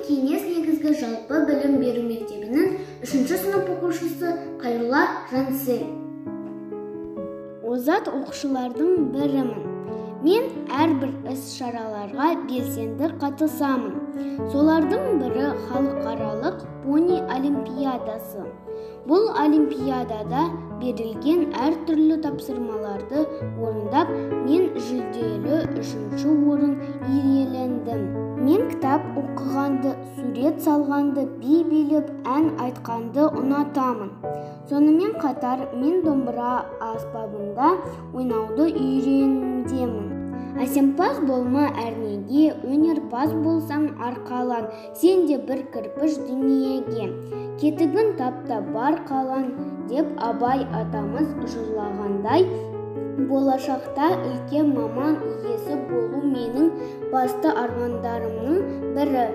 Кеңес негізгі жалпы білім беру мектебінің 3-ші сынып оқушысы Қайролла Жансел. Озат оқушылардың бірімін. Мен әрбір іс-шараларға белсенді қатысамын. Солардың бірі халықаралық пони олимпиадасы. Бұл олимпиадада берілген әртүрлі тапсырмаларды орындап, мен жүлделі 3-ші орын иелендім. Мен кітап оқығанды, сурет салғанды, би билеп, ән айтқанды ұнатамын. Сонымен қатар мен домбыра аспабында ойнауды үйрендемін. Әсемпаз болма әрнеге, өнерпаз болсаң арқалан, сен де бір кірпіш дүниеге. Кетігін тапта бар қалан, деп Абай атамыз жырлағандай, болашақта үлкен маман иесі болу менің басты армандарымның бірі.